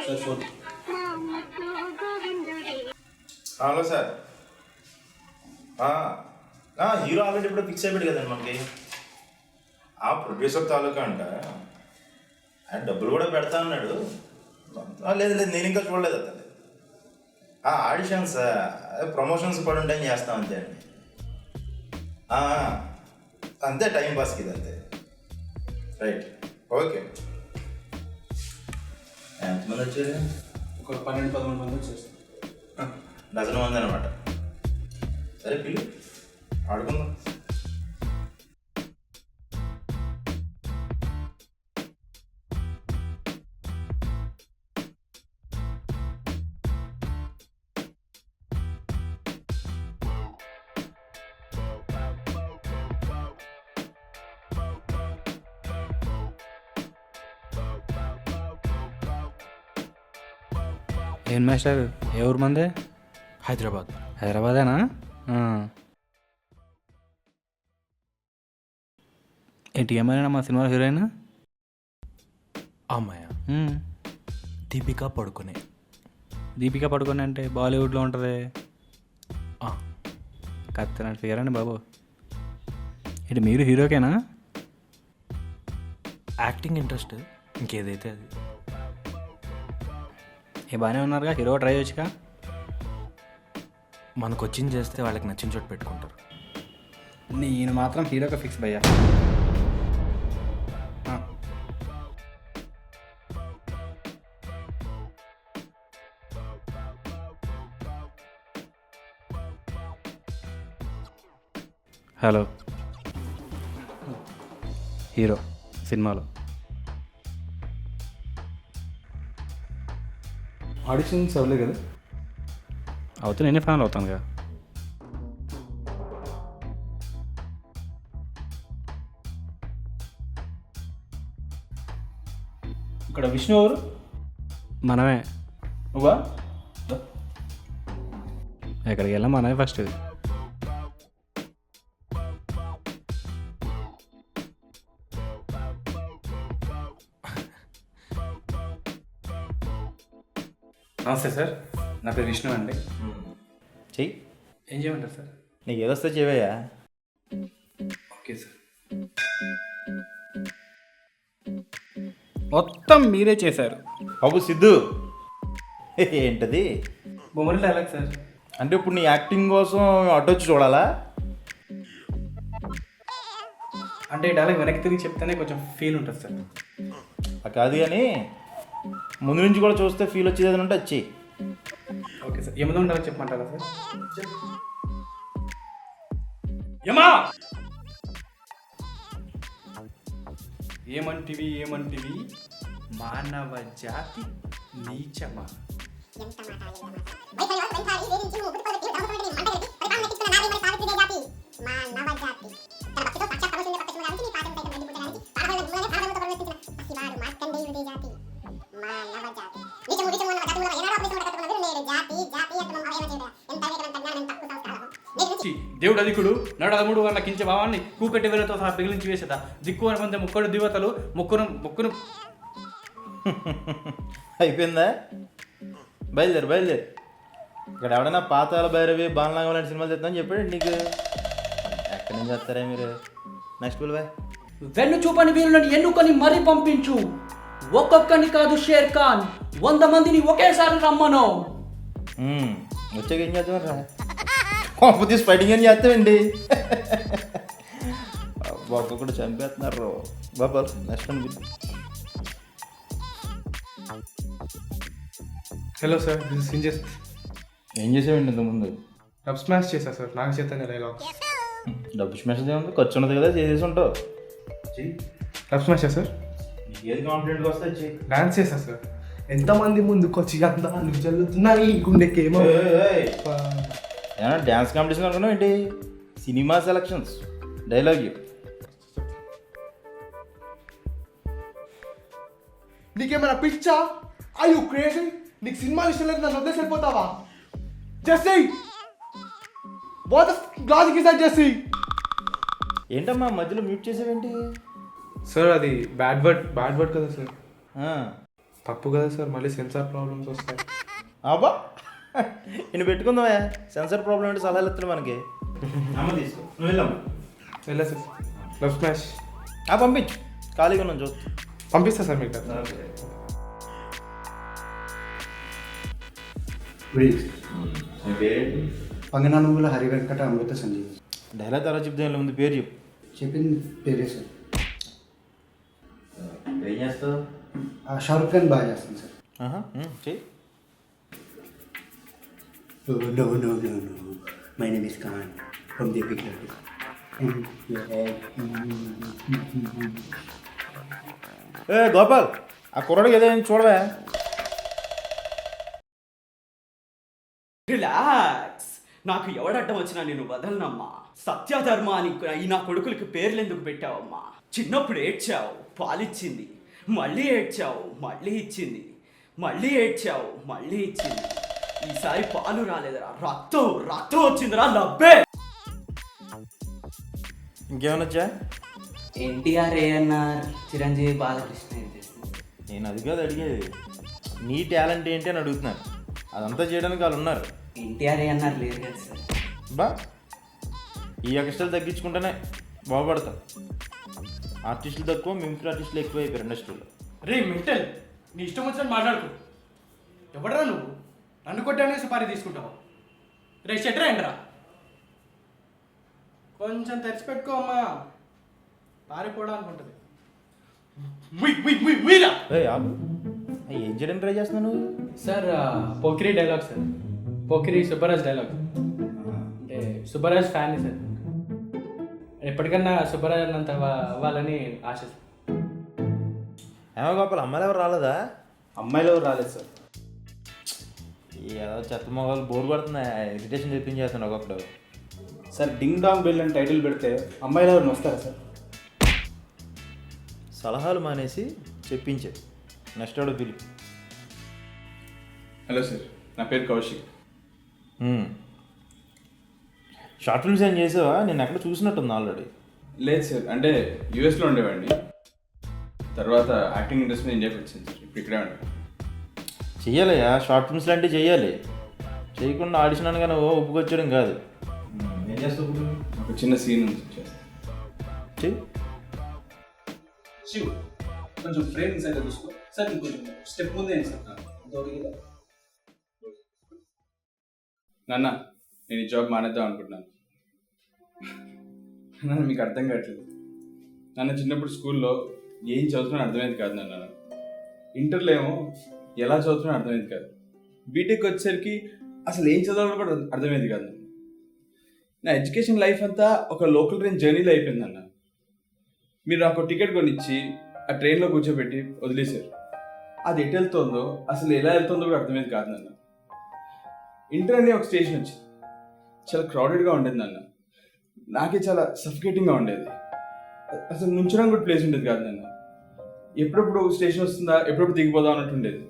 Sir phone. Hello sir. Hero already ఇప్పుడు fix అయిపోయాడు కదండి మనకి. ఆ ప్రొడ్యూసర్ తాలూకా అంట ఆయన డబ్బులు కూడా పెడతా అన్నాడు. లేదు లేదు నేను ఇంకా చూడలేదు అతను. ఆడిషన్స్ ప్రమోషన్స్ పడి ఉంటాయని చేస్తాం అంతే అండి. అంతే టైం పాస్కి ఇది అంతే. Right okay. ఎంతమంది వచ్చారు? ఒక 12-13 మంది వచ్చేసారు. డజన్ మంది అనమాట. సరే పిల్లి ఆడుకుందాం. ఏం మాస్టర్ ఏ ఊరు మందే? హైదరాబాద్. హైదరాబాదేనా? ఏంటి ఏమైనా మా సినిమా హీరోయిన్ అమ్మాయ దీపికా పడుకునే. దీపికా పడుకొని అంటే బాలీవుడ్లో ఉంటుంది. కత్తినట్టు ఫిగర్ అండి బాబు. ఇటు మీరు హీరోకేనా? యాక్టింగ్ ఇంట్రెస్ట్, ఇంకేదైతే అది. బాగానే ఉన్నారుగా, హీరో ట్రై చేయొచ్చుగా. మనకు వచ్చింది చేస్తే వాళ్ళకి నచ్చిన చోటు పెట్టుకుంటారు. నేను మాత్రం హీరోగా ఫిక్స్ భయ్యా. హలో, హీరో సినిమాలో ఆడిషన్స్ అవ్వలే కదా? అవుతే నేనే ఫ్యాన్ అవుతానుగా. ఇక్కడ విష్ణు ఎవరు? మనమే. నువ్వా? ఎక్కడికి వెళ్ళాం మనమే ఫస్ట్. నమస్తే సార్, నా పేరు విష్ణు అండి. చెయ్యి. ఏం చేయమంటారు సార్? నీకు ఏదొస్తే చెయ్యా. Okay sir. మొత్తం మీరే చేశారు. బాబు సిద్ధు ఏంటది? బొమ్మరి డైలాగ్ సార్. అంటే ఇప్పుడు నీ యాక్టింగ్ కోసం అటొచ్చి చూడాలా? అంటే ఈ డైలాగ్ వెనక్కి తిరిగి చెప్తేనే కొంచెం ఫీల్ ఉంటుంది సార్. కాదు కానీ ముందు నుంచి కూడా చూస్తే ఫీల్ వచ్చేది ఏదైనా ఉంటే వచ్చి. Okay sir. ఏమన్నా డైలాగ్ చెప్పమంటారా సార్? యమా ఏమంటివి ఏమంటివి మానవ జాతి నీచమా. దేవుడు అధికుడు నాడు అదముడు అన్న కించ భావాన్ని కూకట్టి వేలతో సహా పిగిలించి వేసేదా దిక్కు అని పొందే ముక్కడు దేవతలు మొక్కును అయిపోయిందా? బయలుదేరు. ఇక్కడ ఎవడైనా పాతాల భైరవి బాలనాగం లాంటి సినిమాలు చేద్దామని చెప్పాడు నీకు. ఎక్కడి నుంచి వస్తారా మీరు? Next bill boy. వెన్ను చూపని వీరులను ఎన్నుకొని మరీ పంపించు. ఒక్కొక్కని కాదు షేర్ ఖాన్, 100 మందిని ఒకేసారి రమ్మను. వచ్చాక ఏం చేద్దామరా? కొంప తీసి ఫైటింగ్ అని చేస్తామండి. ఒక్కొక్కడు చంపేస్తున్నారు బాబా. Next bill. Hello sir, this is సింజస్. ఏం చేసావండి ఇంతకుముందు? డబ్ స్మాష్ చేశా సార్, నాకు చేస్తాను డైలాగ్. డబ్బు స్మాష్ ఉంది, ఖర్చు ఉన్నది కదా, చేసేసి ఉంటావు. Dub smash sir. నీకు ఏది కాన్ఫిడెంట్గా వస్తే వచ్చి డాన్స్ చేశా సార్. ఎంతమంది ముందుకు వచ్చి అందాలు జల్లుతున్నాయి గుండెకేమో. ఏమన్నా డ్యాన్స్ కాంపిటీషన్ అనుకున్నావు ఏంటి? Cinema selections dialogue. నీకేమైనా పిచ్చా? I you crazy? నీకు సినిమా ఇష్టం లేదు, నన్ను వదిలేసి వెళ్ళిపోతావా? Jessie, what the logic is that Jessie? ఏంటమ్మా మధ్యలో మ్యూట్ చేసావేంటి? సార్ అది బ్యాడ్ వర్డ్ కదా సార్. తప్పు కదా సార్, మళ్ళీ సెన్సార్ ప్రాబ్లమ్స్ వస్తాయి. అబ్బా నేను పెట్టుకుందామే, సెన్సర్ ప్రాబ్లం అంటే సలహాలు ఇస్తున్నాడు మనకి. అమ్మ తీసుకో, నువ్వు వెళ్ళమ్మా. వెళ్ళా సార్. లవ్ స్మాష్ పంపించు, ఖాళీగా ఉన్నాను చూస్తా. పంపిస్తా సార్ మీకు. పంగనామూల హరి వెంకట అమృత సంజీవ్. డైలాగ్ తర్వాత చెప్తే ముందు పేరు చెప్పు. చెప్పింది పేరే సార్. ఏం చేస్తావు? షారుఖ్ ఖాన్ బాగా చేస్తాను సార్. చెయ్యి. No, no, no, no. My name is Khan from the Epic Library. ఏ గోపాల్, ఆ కుర్రాడికి ఏదో చూడవే. రిలాక్స్. నాకు ఎవడడ్డం వచ్చినా నేను వదలనమ్మా. సత్యధర్మానికి ఈ నా కొడుకులకి పేర్లు ఎందుకు పెట్టావమ్మా? చిన్నప్పుడు ఏడ్చావు, పాలిచ్చింది, మళ్ళీ ఏడ్చావు, మళ్ళీ ఇచ్చింది, మళ్ళీ ఏడ్చావు, మళ్ళీ ఇచ్చింది. ఈసారి పాలు రాలేదురా, రక్తం రక్తం వచ్చిందిరా. లబ్బే. ఇంకేమైనా వచ్చా? ఎన్టీఆర్, ఏఎన్ఆర్, చిరంజీవి, బాలకృష్ణ. నేను అది కాదు అడిగేది, నీ టాలెంట్ ఏంటి అని అడుగుతున్నాను. అదంతా చేయడానికి వాళ్ళు ఉన్నారు. ఎన్టీఆర్, ఏఎన్ఆర్ లేరు కదా సార్. బా ఈ ఎక్స్ట్రాలు తగ్గించుకుంటేనే బాగుపడతాం. ఆర్టిస్టులు తక్కువ, మిమిక్రీ ఆర్టిస్టులు ఎక్కువ అయిపోయారు ఇండస్ట్రీలో. రే మెంటల్, నీ ఇష్టం వచ్చినట్టు మాట్లాడుకో. ఎవడరా నువ్వు? నన్ను కొట్టానే సుపారీ తీసుకుంటావు? రే షెట్రా ఎండ్రా, కొంచెం తెచ్చిపెట్టుకో అమ్మా, పారిపోవడానికి ఉంటుంది. ఏం చేయడానికి ట్రై చేస్తున్నాను? Sir Pokiri dialogue sir, Pokiri Subbaraj dialogue. అంటే సుబ్బరాజ్ ఫ్యాన్ సార్, ఎప్పటికన్నా సుబ్బరాజ్ అన్నంత అవ్వాలని ఆశ సార్. ఏమో గోపాల్, అమ్మాయిలు ఎవరు రాలేదా? అమ్మాయిలు ఎవరు రాలేదు సార్. ఏదో చెత్త మొగాలు బోర్ కొడుతున్నాయి, ఇరిటేషన్ చెప్పించేస్తాను ఒక్కొక్కడు. సార్ డింగ్ డాంగ్ బెల్ అని టైటిల్ పెడితే అమ్మాయిలు ఎవరిని వస్తారా సార్? సలహాలు మానేసి చెప్పించే, నెక్స్ట్ ఎవడో పిలుపు. హలో సార్, నా పేరు కౌశిక్. షార్ట్ ఫిల్మ్స్ ఏం చేసావా? నేను ఎక్కడ చూసినట్టుంది ఆల్రెడీ. లేదు సార్, అంటే యూఎస్లో ఉండేవాడిని, తర్వాత యాక్టింగ్ ఇండస్ట్రీ ఇండియాకి వచ్చింది సార్. ఇప్పుడు ఇక్కడే ఉంటాను. చెయ్యాలయ్యా, షార్ట్ ఫిల్మ్స్ లాంటివి చెయ్యాలి. చేయకుండా ఆడిషన్ అనగానే ఒప్పుకొచ్చడం కాదు. ఏం చేస్తావు ఇప్పుడు? ఒక చిన్న సీన్ ఉంది సార్. చెయ్యి. శివ్ కొంచెం ఫ్రేమ్ సైడ్ చూసుకో సార్. ఇంకొంచెం స్టెప్ ముందే సార్. నాన్న, నేను ఈ జాబ్ మానేద్దాం అనుకుంటున్నాను. నాన్న మీకు అర్థం కావట్లేదు. నాన్న చిన్నప్పుడు స్కూల్లో ఏం చదువుతున్నా అర్థమైంది కాదు నాన్న. ఇంటర్లో ఏమో ఎలా చదువుతున్నా అర్థమైంది కాదు. బీటెక్ వచ్చేసరికి అసలు ఏం చదవాలో కూడా అర్థమైంది కాదు. నా ఎడ్యుకేషన్ లైఫ్ అంతా ఒక లోకల్ ట్రైన్ జర్నీలో అయిపోయింది అన్న. మీరు నాకు టికెట్ కొనిచ్చి ఆ ట్రైన్లో కూర్చోబెట్టి వదిలేశారు. అది ఎటు వెళ్తుందో, అసలు ఎలా వెళ్తుందో కూడా అర్థమైంది కాదు నాన్న. ఇంటర్ అనే ఒక స్టేషన్ వచ్చింది, చాలా క్రౌడెడ్గా ఉండేది నాన్న. నాకే చాలా సఫికేటింగ్గా ఉండేది. అసలు నుంచడానికి కూడా ప్లేస్ ఉండేది కాదు నాన్న. ఎప్పుడప్పుడు స్టేషన్ వస్తుందా, ఎప్పుడప్పుడు దిగిపోదా అన్నట్టు ఉండేది.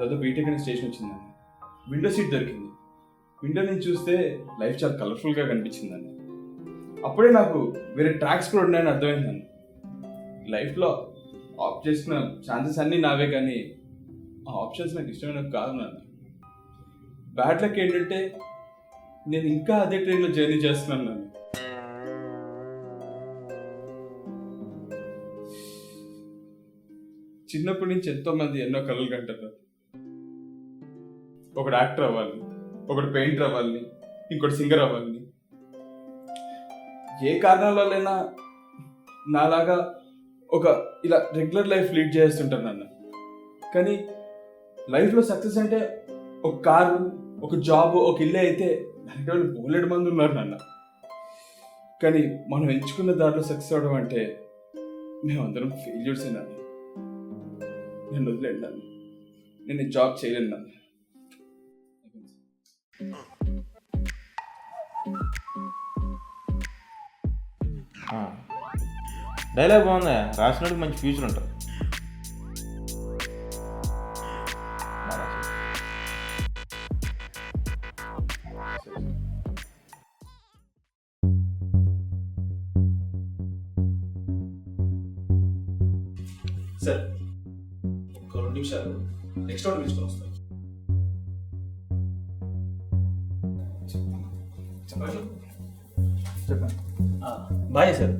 అదే బీటెక్ అనే స్టేషన్ వచ్చింది నాన్న. విండో సీట్ దొరికింది. విండో నుంచి చూస్తే లైఫ్ చాలా కలర్ఫుల్గా కనిపించింది అన్న. అప్పుడే నాకు వేరే ట్రాక్స్ కూడా ఉన్నాయని అర్థమైంది నన్ను. లైఫ్లో ఆప్ట్ చేసుకున్న ఛాన్సెస్ అన్నీ నావే, కానీ ఆ ఆప్షన్స్ నాకు ఇష్టమైనవి కాదు నాన్న. బ్యాడ్ లక్ ఏంటంటే నేను ఇంకా అదే ట్రైన్లో జర్నీ చేస్తున్నాను నన్ను. చిన్నప్పటి నుంచి ఎంతోమంది ఎన్నో కలలు కంటారు. ఒకడు యాక్టర్ అవ్వాలి, ఒకడు పెయింటర్ అవ్వాలని, ఇంకోటి సింగర్ అవ్వాలని. ఏ కారణాల వల్లైనా నాలాగా ఒక ఇలా రెగ్యులర్ లైఫ్ లీడ్ చేస్తుంటాను నాన్న. కానీ లైఫ్లో సక్సెస్ అంటే ఒక కారు, ఒక జాబ్, ఒక ఇల్లు అయితే దానికి వాళ్ళు బోలెడు మంది ఉన్నారు నాన్న. కానీ మనం ఎంచుకున్న దాంట్లో సక్సెస్ అవ్వడం అంటే మేమందరం ఫెయిల్యూర్స్ నాన్న. నేను వదిలేండి నాన్న, నేను జాబ్ చేయలేను నాన్న. డైలాగ్ బాగుందా? రాసినోడికి మంచి ఫ్యూచర్ ఉంటుంది. సార్ ఒక్క 2 నిమిషాలు నెక్స్ట్ రౌండ్ పిలుచుకొని వస్తాను. చెప్పండి. Bye sir.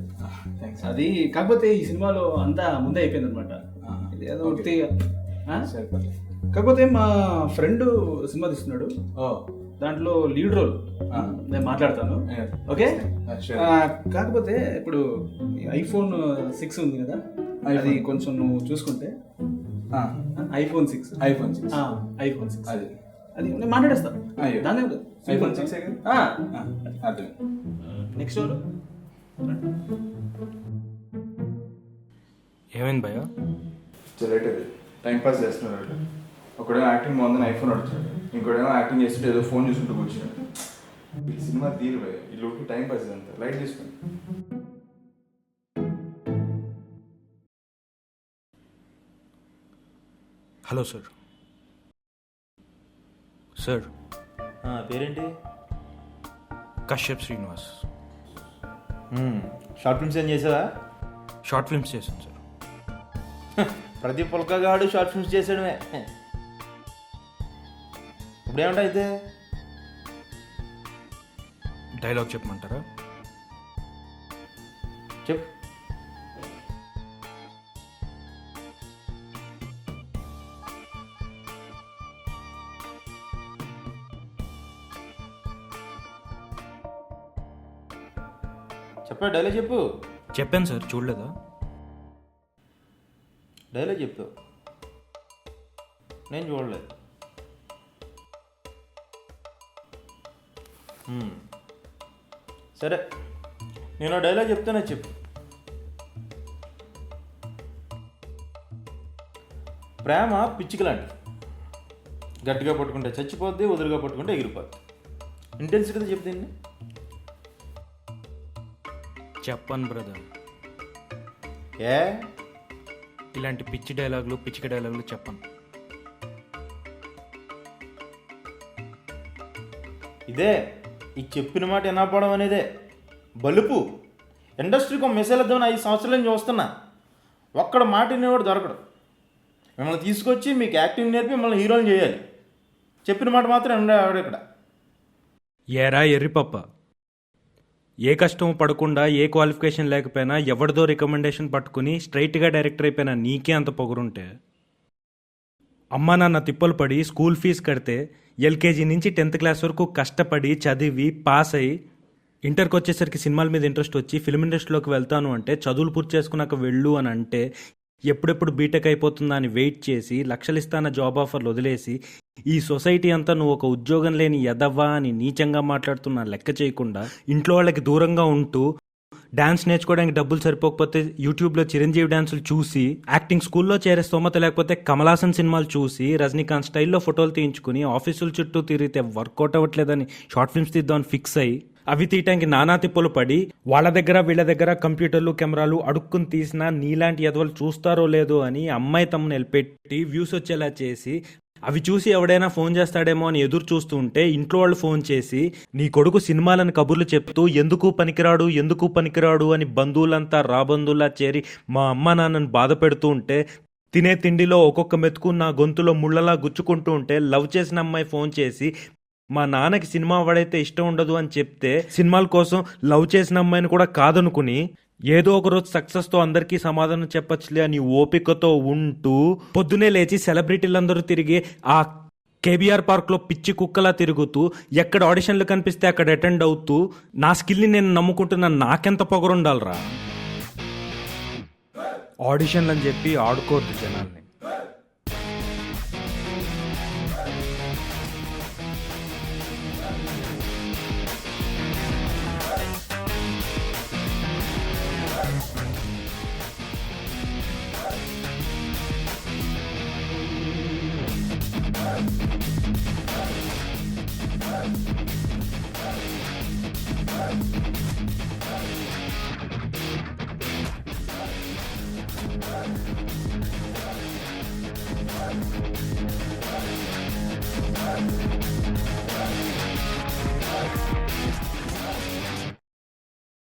థ్యాంక్స్. అది కాకపోతే ఈ సినిమాలో అంతా ముందే అయిపోయింది అనమాట. ఇది ఏదో ఉత్తిగా. సరిపోతుంది. కాకపోతే మా ఫ్రెండ్ సినిమా తీస్తున్నాడు, ఓ దాంట్లో లీడ్ రోల్ నేను మాట్లాడతాను. ఓకే. కాకపోతే ఇప్పుడు ఐఫోన్ 6 ఉంది కదా, అది కొంచెం నువ్వు చూసుకుంటే ఐఫోన్ 6 ఐఫోన్ 6 అది అది నేను మాట్లాడేస్తా. అయ్యో. దాని ఐఫోన్ 6 అర్థం. నెక్స్ట్ వాళ్ళు ఏమైంది భయ? లేట్ అది టైం పాస్ చేస్తున్నాడు. ఒకడేమో యాక్టింగ్ బాగుందని ఐఫోన్ అడుగుతాడు, ఇంకోడేమో యాక్టింగ్ చేస్తుంటే ఏదో ఫోన్ చూసుకుంటూ కూర్చున్నాడు. ఈ సినిమా తీరు భయ, ఈ లోకి టైం పాస్ అంతా లైట్ తీసుకోండి. Hello sir. సార్, పేరేంటి? కశ్యప్ శ్రీనివాస్. షార్ట్ ఫిల్మ్స్ ఏం చేసావా? షార్ట్ ఫిల్మ్స్ చేశాను సార్. ప్రతి పుల్కగాడు షార్ట్ ఫిల్మ్స్ చేసాడమే. ఇప్పుడేమంటా అయితే డైలాగ్ చెప్పమంటారా? చెప్పు. చెప్పా, డైలాగ్ చెప్పు. చెప్పాను సార్, చూడలేదా? డైలాగ్ చెప్పు. నేను చూడలేదు. సరే, నేను డైలాగ్ చెప్తానే చెప్పు. ప్రేమ పిచ్చిక లాంటిది. గట్టిగా పట్టుకుంటే చచ్చిపోద్ది, వదులుగా పట్టుకుంటే ఎగిరిపోద్ది. ఇంటెన్సిటీగా చెప్పు దీన్ని. చెప్పను బ్రదర్. ఏ ఇలాంటి పిచ్చి డైలాగులు, పిచ్చిక డైలాగులు చెప్పను. ఇదే ఈ చెప్పిన మాట వినపడం అనేదే బలుపు. ఇండస్ట్రీకి ఒక మెసేజ్ ఇద్దామని 5 సంవత్సరాల నుంచి చూస్తున్నా, ఒక్కడ మాట వినేవాడు దొరకడు. మిమ్మల్ని తీసుకొచ్చి మీకు యాక్టింగ్ నేర్పి మిమ్మల్ని హీరోని చేయాలి. చెప్పిన మాట మాత్రం వినడు ఇక్కడ. ఏరా ఎర్రిపప్ప, ఏ కష్టం పడకుండా, ఏ క్వాలిఫికేషన్ లేకపోయినా, ఎవరిదో రికమెండేషన్ పట్టుకుని స్ట్రైట్గా డైరెక్టర్ అయిపోయినా నీకే అంత పొగరుంటే, అమ్మా నాన్న తిప్పలు పడి స్కూల్ ఫీజు కడితే ఎల్కేజీ నుంచి 10th క్లాస్ వరకు కష్టపడి చదివి పాస్ అయ్యి ఇంటర్కి వచ్చేసరికి సినిమాల మీద ఇంట్రెస్ట్ వచ్చి ఫిల్మ్ ఇండస్ట్రీలోకి వెళ్తాను అంటే, చదువులు పూర్తి చేసుకున్నాక వెళ్ళు అని అంటే, ఎప్పుడెప్పుడు బీటెక్ అయిపోతుందా అని వెయిట్ చేసి లక్షలు ఇస్తాన జాబ్ ఆఫర్లు వదిలేసి ఈ సొసైటీ అంతా నువ్వు ఒక ఉద్యోగం లేని ఎదవ్వా అని నీచంగా మాట్లాడుతున్నా లెక్క చేయకుండా ఇంట్లో వాళ్ళకి దూరంగా ఉంటూ డ్యాన్స్ నేర్చుకోవడానికి డబ్బులు సరిపోకపోతే యూట్యూబ్లో చిరంజీవి డ్యాన్సులు చూసి, యాక్టింగ్ స్కూల్లో చేరే స్తోమత లేకపోతే కమలాసన్ సినిమాలు చూసి, రజనీకాంత్ స్టైల్లో ఫోటోలు తీయించుకుని ఆఫీసుల చుట్టూ తిరిగితే వర్కౌట్ అవ్వట్లేదని షార్ట్ ఫిల్మ్స్ తీద్దామని ఫిక్స్ అయ్యి అవి తీయటానికి నానా తిప్పులు పడి వాళ్ళ దగ్గర వీళ్ళ దగ్గర కంప్యూటర్లు కెమెరాలు అడుక్కుని తీసినా నీలాంటి ఎదవలు చూస్తారో లేదో అని అమ్మాయి తమ్ముని నిలబెట్టి వ్యూస్ వచ్చేలా చేసి అవి చూసి ఎవడైనా ఫోన్ చేస్తాడేమో అని ఎదురు చూస్తూ ఉంటే ఇంట్లో వాళ్ళు ఫోన్ చేసి నీ కొడుకు సినిమాలను కబుర్లు చెప్తూ ఎందుకు పనికిరాడు అని బంధువులంతా రాబంధువులా చేరి మా అమ్మ నాన్నని బాధ పెడుతూ ఉంటే, తినే తిండిలో ఒక్కొక్క మెతుకు నా గొంతులో ముళ్ళలా గుచ్చుకుంటూ ఉంటే లవ్ చేసిన అమ్మాయి ఫోన్ చేసి మా నాన్నకి సినిమా వాడైతే ఇష్టం ఉండదు అని చెప్తే సినిమాల కోసం లవ్ చేసిన అమ్మాయిని కూడా కాదనుకుని ఏదో ఒక రోజు సక్సెస్తో అందరికీ సమాధానం చెప్పచ్చులే అని ఓపికతో ఉంటూ పొద్దునే లేచి సెలబ్రిటీలందరూ తిరిగి ఆ కేబీఆర్ పార్క్లో పిచ్చి కుక్కలా తిరుగుతూ ఎక్కడ ఆడిషన్లు కనిపిస్తే అక్కడ అటెండ్ అవుతూ నా స్కిల్ని నేను నమ్ముకుంటున్నా నాకెంత పొగరుండాలరా. ఆడిషన్లు అని చెప్పి ఆడుకోవద్దు జనాల్ని.